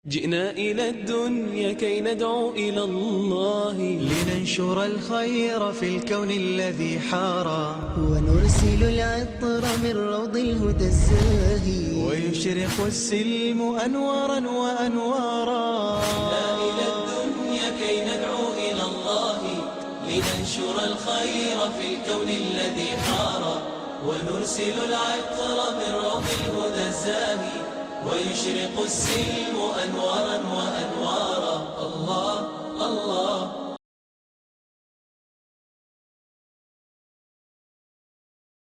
جئنا إلى الدنيا كي ندعو إلى الله لننشر الخير في الكون الذي حارى ونرسل العطر من روض الهدى الزاهي ويشرق السلم أنوارا وأنوارا. جئنا إلى الدنيا كي ندعو إلى الله لننشر الخير في الكون الذي حارى ونرسل العطر من روض الهدى الزاهي ويشرق السلم أنوارا وأنوارا. الله الله.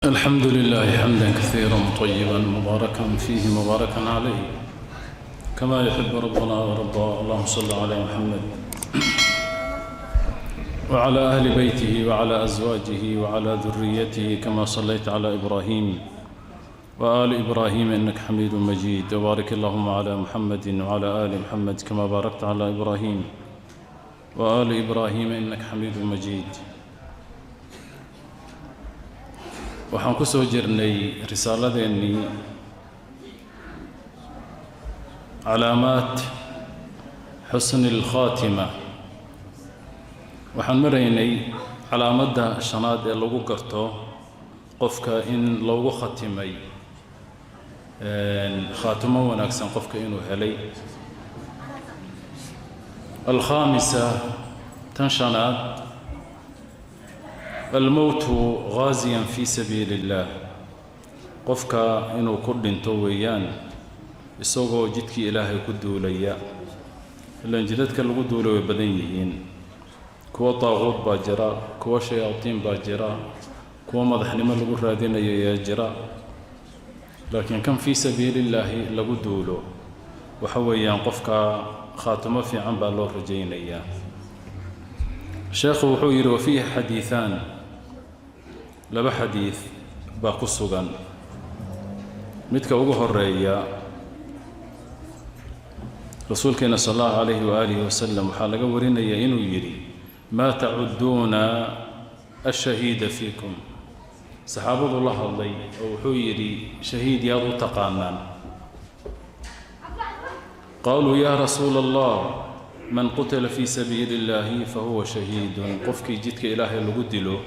الحمد لله حمدا كثيرا طيبا مباركا فيه مباركا عليه كما يحب ربنا ورضاه. اللهم صل على محمد وعلى أهل بيته وعلى أزواجه وعلى ذريته كما صليت على إبراهيم وآل إبراهيم إنك حميد مجيد. وبارك اللهم على محمد وعلى آل محمد كما باركت على إبراهيم وآل إبراهيم إنك حميد مجيد. waxaan ku soo jirnay risaaladeenii calaamaat xusni اlkhaatima. waxaan maraynay calaamadda shanaad ee lagu garto qofka in loogu khatimay khaatimo wanaagsan qofka inuu helay. alkhaamisa tan shanaad الموت غازيا في سبيل الله qofka inuu ku dhinto weeyaan isagoo jidkii ilaahay ku duulaya. ilaan jidadka lagu duulo way badan yihiin, kuwa taaquud baa jira, kuwa shayaatiin baa jira, kuwa madaxnimo lagu raadinayo ayaa jira, laakiin kan fii sabiilillaahi lagu duulo waxa weeyaan qofka khaatimo fiican baa loo rajaynayaa. sheekhu wuxuu yidhi wafiihi xadiiثaan, laba xadiid baa ku sugan. midka ugu horeeya rasuulkeena sal allahu calayhi waaalihi wasalam waxaa laga warinaya inuu yidhi maa tacuduuna ashahiida fiikum. saxaabadu la hadlay oo wuxuu yidhi shahiid yaad u taqaanaan? qaaluu yaa rasuula allah man qutila fii sabiili illaahi fahuwa shahiidun. qofkii jidka ilaahay lagu dilo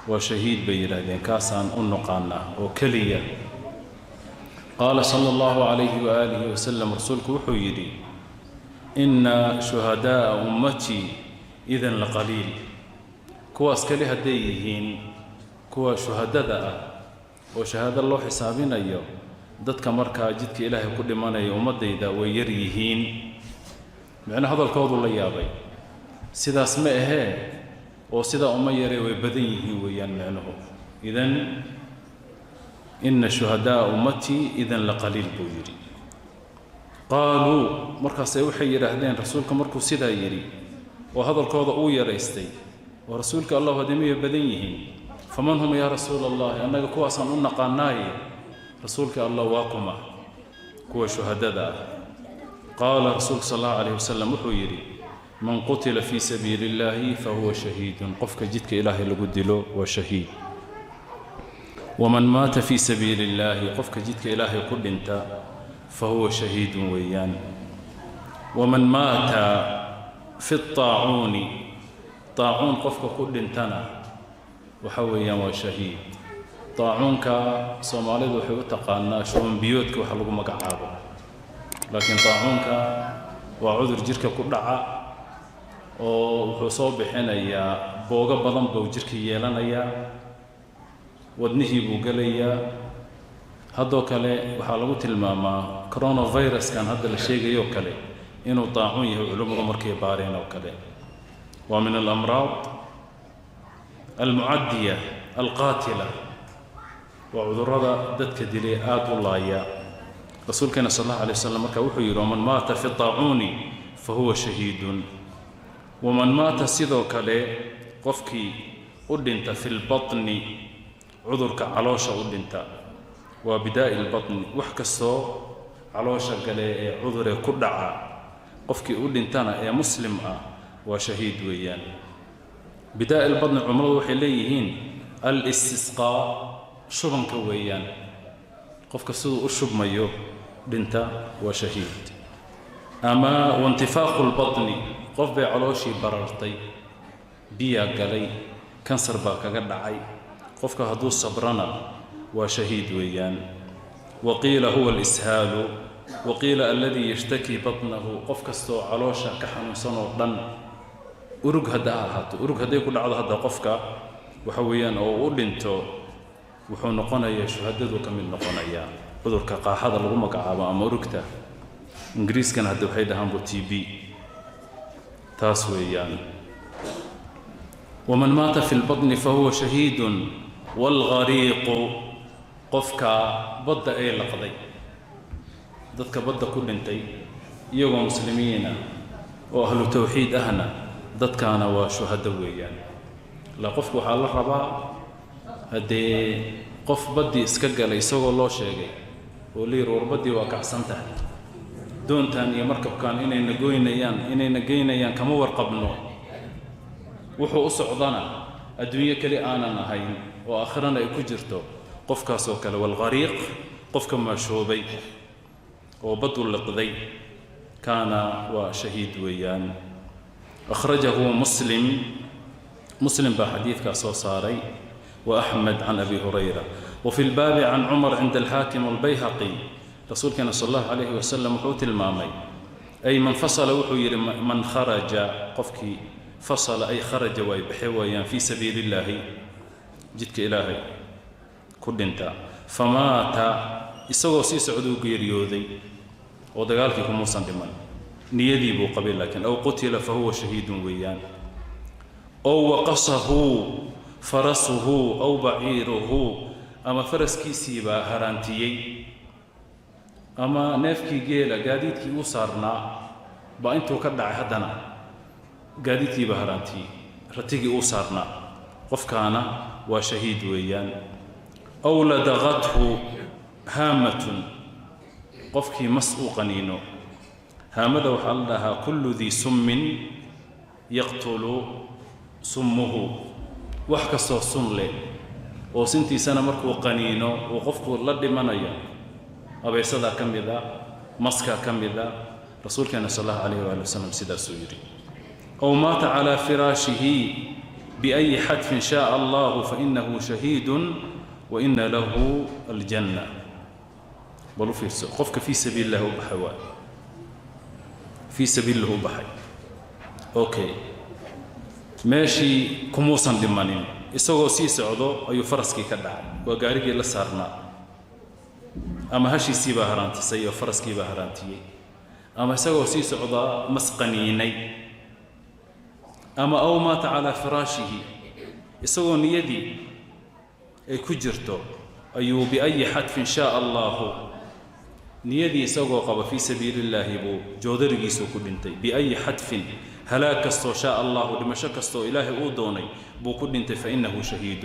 waa shahiid bay yidhaahdeen, kaasaan u noqaanaa oo keliya. qaala sala allahu calayhi waaalihi wasalam, rasuulku wuxuu yidhi inna shuhadaa'a ummatii idan la qaliil. kuwaas keli hadday yihiin kuwa shuhadada ah oo shahaado loo xisaabinayo, dadka markaa jidka ilaahay ku dhimanaya ummaddayda way yar yihiin. micno hadalkoodu la yaabay, sidaas ma ahee oo sidaa uma yaree way badan yihiin weeyaan micnuhu. idan ina shuhadaa'a ummatii idan la qaliil buu yidhi. qaaluu markaasay waxay yidhaahdeen rasuulka markuu sidaa yidhi oo hadalkooda uu yaraystay oo rasuulka allahu hadimaya badan yihiin, faman hum yaa rasuula allahi, annaga kuwaasaan u naqaanaaye rasuulka allah waa kuma kuwa shuhadada ah. qaala rasuulku sal allahu calayhi wasalam wuxuu yidhi man qutila fii sabiili illaahi fahuwa shahiidun. qofka jidka ilaahay lagu dilo waa shahiid. waman maata fii sabiili illaahi, qofka jidka ilaahay ku dhinta fahuwa shahiidun weeyaan. waman maata fi طaacuuni, طaacuun qofka ku dhintana waxa weeyaan waa shahiid. طaacuunka soomaalidu waxay u taqaanaa shubanbiyoodka waxa lagu magacaabo, laakiin طaacuunka waa cudur jirka ku dhaca oo wuxuu soo bixinayaa boogo badan buu jirka yeelanayaa, wadnihii buu gelayaa. haddoo kale waxaa lagu tilmaamaa coronaviruskan hadda la sheegayoo kale inuu طaacuun yahay culimmadu markay baareen oo kale. waa min alamraad almucadiya alqaatila, waa cudurrada dadka dilay aad u laaya. rasuulkeena sal allahu alay wasalam markaa wuxuu yidhi waman maata fi طaacuuni fahuwa shahiidun. waman maata sidoo kale qofkii u dhinta fi lbaطni, cudurka caloosha u dhinta, waa bidaa'i lbaطni, wax kastoo caloosha gale ee cuduree ku dhaca qofkii u dhintana ee muslim ah waa shahiid weeyaan. bidaa'i lbaطni cumradu waxay leeyihiin al-istisqaa, shubanka weeyaan. qofka siduu u shubmayo dhinta waa shahiid. أما وانتفاخ البطن قف بعلوشي بررتي بيا قلي كنسر باكا قدعي قفك هدو صبرنا وشهيد ويان وقيل هو الإسهال وقيل الذي يشتكي بطنه قفك استو علوشا كحن صنو دن أرق هداها هاتو أرق هدا يكون عضا هدا قفك وحويان أو أولنتو وحو نقونيا شهددو كمل نقونيا عذرك قاحada lagu magacaabo ama urugta ingiriiskan hadda waxay dhahaan TB taas weeyaan ومن مات في البطن فهو شهيد والغريق قفك بد اي لقضي dadka badda ku dhintay iyagoo muslimiina oo ahlu tawxiid ahna dadkaana waa shuhada weeyaan la qofku waxa la rabaa hadee qof baddi iska galay isagoo loo sheegay oo leer warbadii waa kacsan tahay doontan iyo markabkan inay nageynayaan kama warqabno wuxuu u socdana adduunyo kale aanan ahayn oo aakhirana ay ku jirto qofkaas oo kale wal ghariq qofka maashoobay oo badu liqday kana wa shahiid weeyaan akhrajahu muslim ba xadiidka soo saaray وأحمد عن أبي هريرة وفي الباب عن عمر عند الحاكم والبيهقي رسول كان صلى الله عليه وسلم وحوت المامي أي من فصل وحير من خرج قفكي فصل أي خرج ويبحويا في سبيل الله جدك إلهي كل انت فمات إسوى سيس عدو قيريوذي ودقالك كموسا دمان نيدي بو قبيل لكن أو قتل فهو شهيد ويان أو وقصه فرسه أو بعيره أما فرس كيسيبا هرانتيي أما نفكي جيلا قاديت كي وصارنا بأنتو كدع هدنا قاديت كي بهرانتي رتيجي وصارنا قفكانا وشهيد ويان أو لدغته هامة قفكي مسؤوقنينو هامذا وحلها كل ذي سم يقتل سمه wax kastoo sun leh oo sintiisana markuu qaniino oo qofku la dhimanayo abeesada kamida maska kamida rasuulkeena sallallahu alayhi wa sallam sidaas uu yiri aw mata ala firashihi bi ay hadfin shaa Allah fa innahu shahidun wa inna lahu aljanna balu fi qofka fi sabilillah wa bahwa fi sabilillah wa bahay okay ماشي كموسن دمانين isagoo sii socdo ayuu faraskii ka dhacay waa gaarigii la saarnaa ama hashiisii baa haraantisay iyo faraskii baa haraantiyay ama isagoo sii socda masqaniinay ama aw maata ala firashihi isagoo niyadii ay ku jirto ayuu bi ay hadfin shaa Allah niyadii isagoo qaba fi sabilillah buu joodarigiisu ku dhintay bi ay hadfin هلاك كستو شاء الله لمشى كستو إلهي أودوني بوكو دنت فإنه شهيد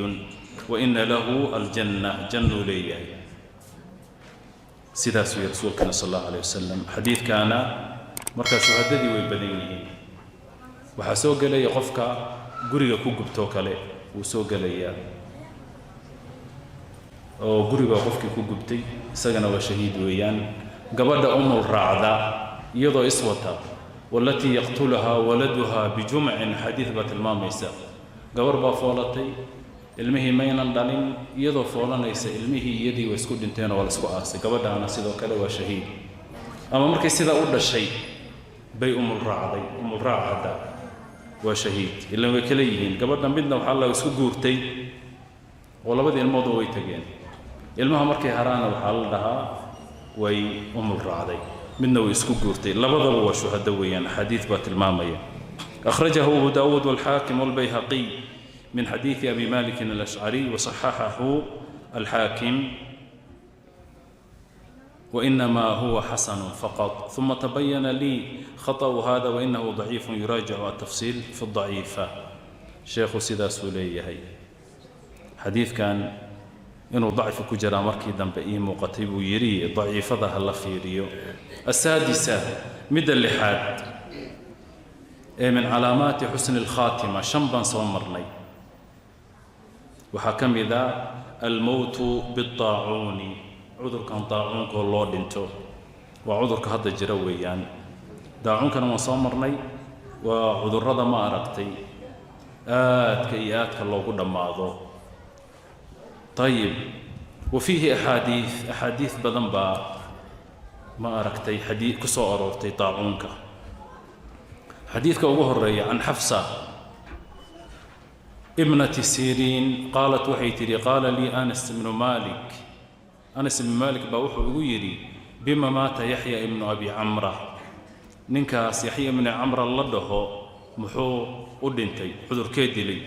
وإن له الجنة جنة ليه سيدا سوي رسول كان صلى الله عليه وسلم حديث كان مركز شهددي ويبدينه وحسوق لي قفك قرية كوكبتوك لي وسوق لي أو قرية قفك كوكبتي سجن وشهيد ويان قبل أم الرعدة يضو إسوته والتي يقتلها ولدها بجمع حديث بات الماميسا قبربا فولتي ilmihii maynan dhalin iyadoo foolanaysa ilmihii iyadii way isku dhinteen oo la isku aasay gabadhaana sidoo kale waa shahiid ama markay sida u dhashay bay umul raacada waa shahiid ilaa way kala yihiin gabadhan midna waxa la isku guurtay oo labadii ilmood way tageen ilmaha markay haraana waxa la dhahaa way umul raacday midna way isku guurtay labadaba waa shuhada weeyaan xadiis baa tilmaamaya akhrajahu Abu Dawud wal Hakim wal Bayhaqi من حديث أبي مالك الأشعري وصححه الحاكم وإنما هو حسن فقط ثم تبين لي خطأ هذا وإنه ضعيف يراجع التفصيل في الضعيفة شيخ سيدا سوليه حديث كان إنه ضعف كجرا مركي دنبئيم وقتيب يري ضعيف ذا هلا فيريو السادسة مدى اللحاد من علامات حسن الخاتمة شنبا صومرني وحكم ذا الموت بالطاعون عذر كان طاعون كله دنتو وعذر كهذا جرويان daacuunkana waan soo marnay waa cudurrada ma aragtay aadka iyo aadka loogu dhammaado ayib وفيه أحاديث بدن با ما أركتي حديث كسو أرورتي طاعونك حديثك أبو هريرة عن حفصة ابنة سيرين قالت وحيتري قال لي أنس بن مالك بوحو يقولي بما مات يحيى ابن أبي عمرة ننكاس يحيى من عمرة الله محو أدنتي حضر كيدي لي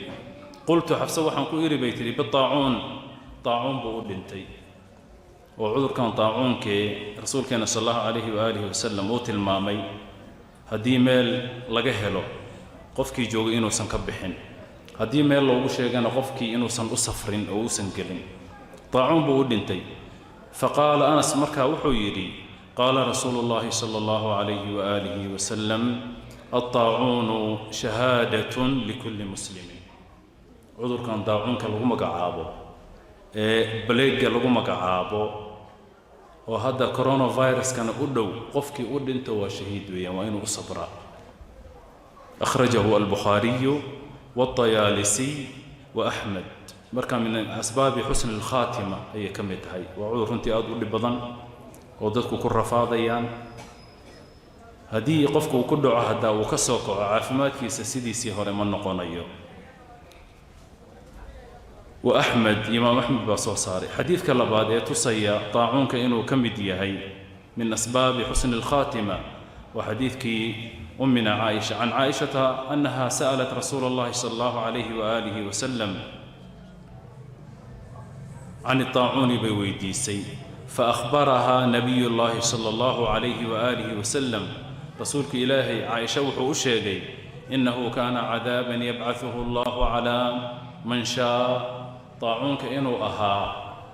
قلت حفصة وحنكو إيري بيتري بالطاعون طاعون بو دنتي وعذر كان طاعون كي رسول كان صلى الله عليه واله وسلم او تلمامي هدي ميل laga helo qofkii joogay inuu san ka bixin hadii meel loogu sheegana qofkii inuu san u safrin oo uusan gelin طاعون buu dhintay فقال أنس markaa wuxuu yiri قال رسول الله صلى الله عليه واله وسلم الطاعون شهادة لكل مسلم عذر كان طاعون ka lagu magacaabo بليغ lagu magacaabo oo hadda coronavirus kana u dhow qofkii u dhinto waa shahiid weeyaan waa inuu sabra akhrajahu al-Bukhari والطيالسي وأحمد marka min asbaab husn al-khatima ay kamid tahay waa cudur runtii aad u dhib badan oo dadku ku rafaadayaan hadii qofku ku dhaco hada uu ka soo kaco caafimaadkiisa sidiisii hore ma noqonayo وأحمد إمام أحمد باصوصاري حديث كلاباد يتصيا طاعون كإنه كمدي هي من أسباب حسن الخاتمة وحديث أمنا عائشة عن عائشة أنها سألت رسول الله صلى الله عليه وآله وسلم عن الطاعون بويديسي فأخبرها نبي الله صلى الله عليه وآله وسلم رسولك إلهي عائشة وحوشيغي إنه كان عذابا يبعثه الله على من شاء طاعونك إنه أها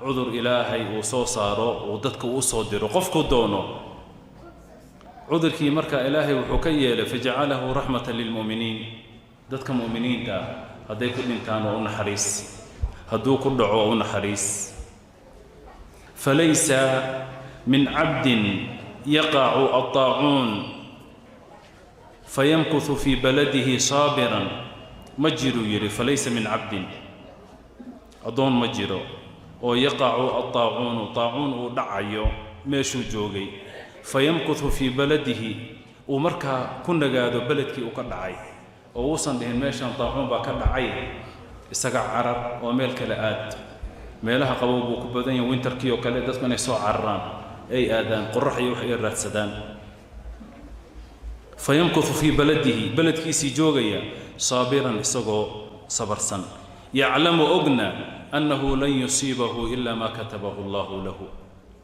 عذر إلهي وصوصاره وددك وصودره قفك دونه عذرك مركا إلهي وحكيله فجعله رحمة للمؤمنين ددك مؤمنين دا هدي كل إنسان ونحريس هدو كل دعوة ونحريس فليس من عبد يقع الطاعون فيمكث في بلده صابرا مجر يري فليس من عبد أدون مجر ويقع الطاعون طاعون ودعيو ميشو جوغي فيمكث في بلده ومركا كنا قادو بلدكي وكدعي ووصن دهن ميشان طاعون باكدعي اساقع عرب وميل كلاآد ميلها قبوبو كبادين وينتركي وكلا داسكن يسو عران أي آذان قرح يوحي الراتسدان فيمكث في بلدكي سيجوغيا صابرا اساقو صبرسا يعلم أغنى أنه لن يصيبه إلا ما كتبه الله له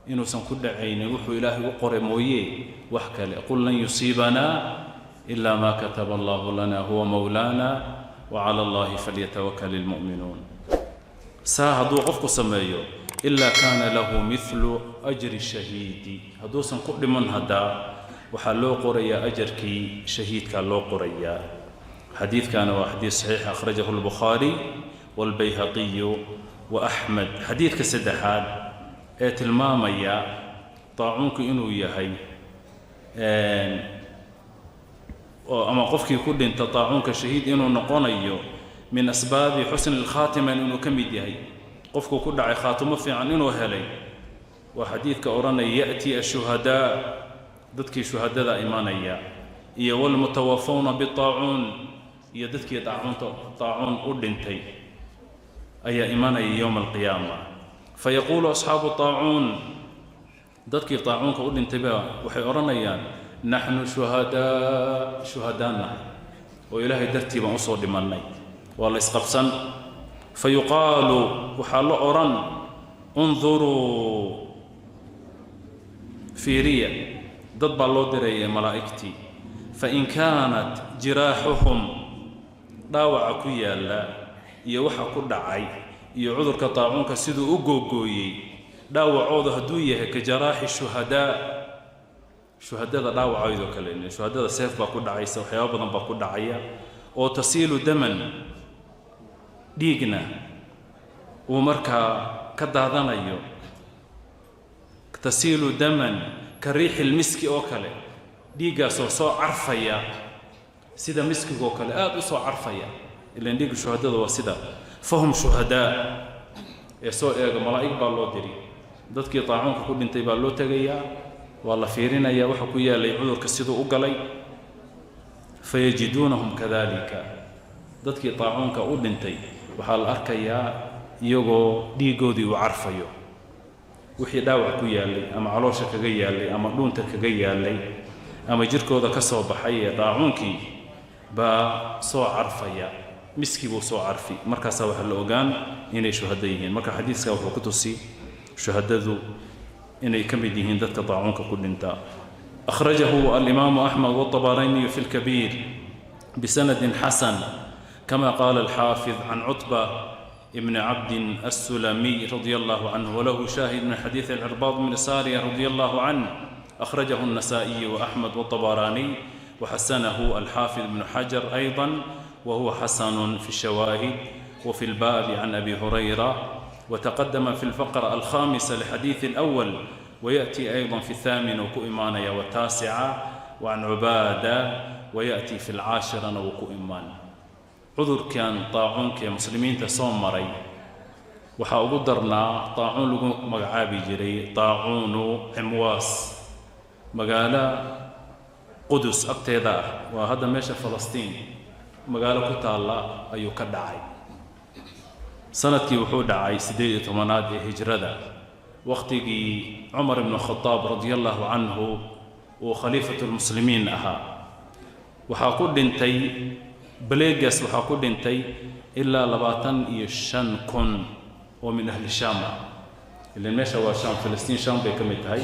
إنه سنكد عيني وحو إلهي وقرمويه وحكى قل لن يصيبنا إلا ما كتب الله لنا هو مولانا وعلى الله فليتوكل المؤمنون ساهدوا قفك سمايو إلا كان له مثل أجر الشهيد هدو سنقل من هدا وحلو قرية أجركي شهيد كان لو قرية حديث كان وحديث صحيح أخرجه البخاري والبيهقي وأحمد حديث كسدحان المامية طاعونك إنو يهي أما قفك يكون أنت طاعونك شهيد إنو نقونيو من أسباب حسن الخاتمة إنو كميد يهي قفك كل عي خاتمه في عن إنو هلي وحديث كأورانا يأتي الشهداء ضدك شهداء إيمانيا إيا والمتوفون بالطاعون إيا ضدك يدعون طاعون أردنتي أي إيمانيا يوم القيامة فيقول أصحاب الطاعون ضدك طاعون كأردنتي وحي أورانيا نحن شهدانا وإلهي درتي بأصور لمني والله يسقبسن فيقال وحال أوران انظروا في ريا ضد الله دري ملائكتي فإن كانت جراحهم ضاوع كيالا يوحى كل عي يعذر كطاعون كسيدو أوغوغوي ضاوع عوض هدويه كجراح الشهداء شهداء ضاوع عيدو كلين شهداء سيف باكو دعيسه وحياه بدن باكو دعيا او تسيل دما ديغنا ومركا كدادانيو تسيل دما كريح المسك او كله dhiiggaasoo soo carfaya sida miskigoo kale aad u soo carfaya ilaan dhiigga shuhadada waa sida fahum shuhadaa ee soo eega malaa'ig baa loo diri dadkii taacuunka ku dhintay baa loo tegayaa waa la fiirinayaa waxa ku yaalay cudurka siduu u galay fayajiduunahum kadalika dadkii taacuunka u dhintay waxaa la arkayaa iyagoo dhiiggoodii uu carfayo wixii dhaawac ku yaalay ama caloosha kaga yaalay ama dhuunta kaga yaalay ama jirkooda ka soo baxay ee taacuunkii baa soo carfaya miski buu soo carfi markaasaa waxaa la ogaan inay shuhada yihiin marka xadiiska wuxuu ku tusi shuhadadu inay ka mid yihiin dadka taacuunka ku dhinta akhrajahu al-imaamu axmed والطبراني في الكبير بسند حسن كما قال الحافظ عن عتبة ابن عبد السلمي رضي الله عنه وله شاهد من حديث العرباض بن سارية رضي الله عنه أخرجه النسائي وأحمد والطبراني وحسنه الحافظ بن حجر أيضا وهو حسن في الشواهد وفي الباب عن أبي هريرة وتقدم في الفقرة الخامسة لحديث الأول ويأتي أيضا في الثامن وكؤمانيا والتاسعة وعن عبادة ويأتي في العاشرة وكؤمان عذر كان طاعون كمسلمين تصوم مري وحاقدرنا طاعون لقو مقعابي جري طاعون عمواس مقالة قدس أبتدا وهذا ماشى فلسطين مقالة كتالا أيو كدعي سنتكي وحود عاي سديد ثمانات هجرة وقتي عمر بن الخطاب رضي الله عنه وخليفة المسلمين أها وحاقود انتي بليغس وحاقود انتي إلا لباتن يشن كن ومن أهل الشام اللي ماشى وشام فلسطين شام بكمتهاي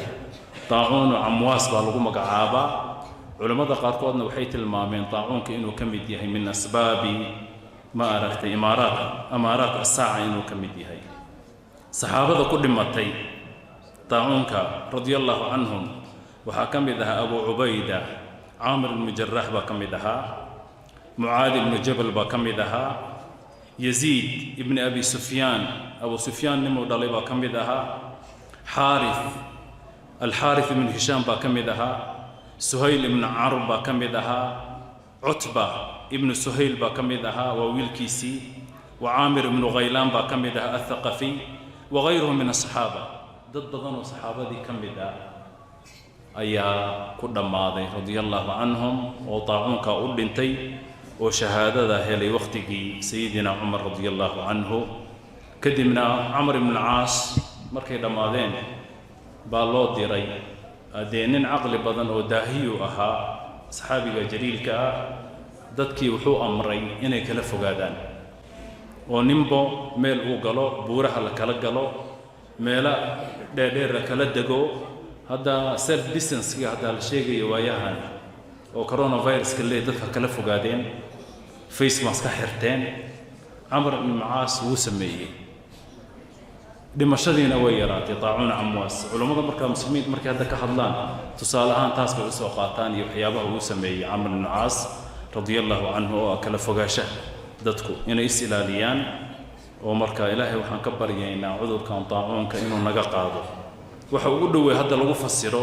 طاعون وعمواس بالغو مقعابا علماء قاركودنا وحي tilmaameen طاعونka inuu ka mid yahay min asbaabi ma aragtay imaaraat as-saa'a inuu ka mid yahay saxaabada ku dhimatay طاعونka radiyallahu anhum waxa ka mid ahaa Abu Ubayda Amir ibn Jarrah ba ka mid ahaa Muaad ibn Jabal ba ka mid ahaa Yazid ibn Abi Sufyan Abu Sufyan nimo dhalay ba ka mid ahaa Al-Harith ibn Hisham ba ka mid ahaa سهيل ابن عرب كمدها عتبة ابن سهيل كمدها وويلكيسي وعامر بن غيلان كمدها الثقفي وغيرهم من الصحابة ضد ظن صحابة دي كمدها أيا كل ماضي رضي الله عنهم وطاعون كأولنتي وشهادة هلي وقتك سيدنا عمر رضي الله عنه كدمنا عمر بن العاص مركي دماذين بالله ديري دينين عقل بدن أو داهيو أها صحابي جليل كا دتكي وحو أمري إني كلا فقادان ونمبو ميل أوغلو بورها لكلا قلو ميلا دير كلا دقو هذا سيلف ديستنس هذا الشيء يواياهان أو كورونا فيروس كله دتها كلا فقادين فيس ماسك حرتين عمر بن العاص وسميه dhimashadiina way yaraatay طاعون عمواس culimada marka muslimiin markay hadda ka hadlaan tusaalahan taas bay soo qaataan iyo waxyaabaha uu sameeyay Amr ibn Aas radiyallahu anhu oo kala fogaasha dadku inay is ilaaliyaan oo marka Ilaahay waxaan ka baryaynaa cudurkan طاعونka inuu naga qaado waxa ugu dhaweey hadda lagu fasiro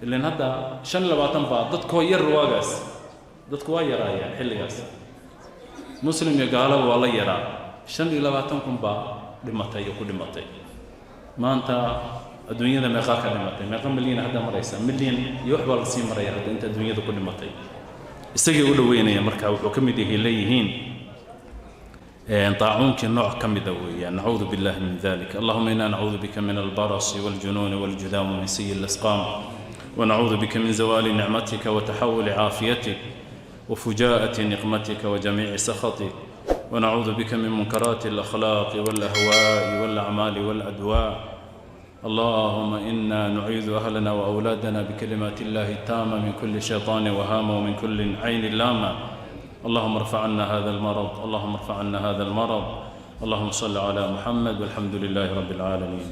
ilaan hadda 25 baa dadku yar waagaas dadku waa yaraayeen xilligaas muslim iyo gaalada waa la yaraa 25 kun baa dhimatay ku dhimatay maanta adduunyada meeqa ka dhimatay meeqa milyan hadda maraysa milyan iyo wax baa la sii maraya hadda inta adduunyada ku dhimatay isagii u dhaweynaya marka wuxuu ka mid yahay leeyihiin طاعونك نوع كمذا ويا نعوذ بالله من ذلك اللهم إنا نعوذ بك من البرص والجنون والجذام ومن سيء الأسقام ونعوذ بك من زوال نعمتك وتحول عافيتك وفجاءة نقمتك وجميع سخطك ونعوذ بك من منكرات الأخلاق والأهواء والأعمال والأدواء اللهم إنا نعيذ أهلنا وأولادنا بكلمات الله التامة من كل شيطان وهامة ومن كل عين لامة اللهم ارفع عنا هذا المرض اللهم ارفع عنا هذا المرض اللهم صل على محمد والحمد لله رب العالمين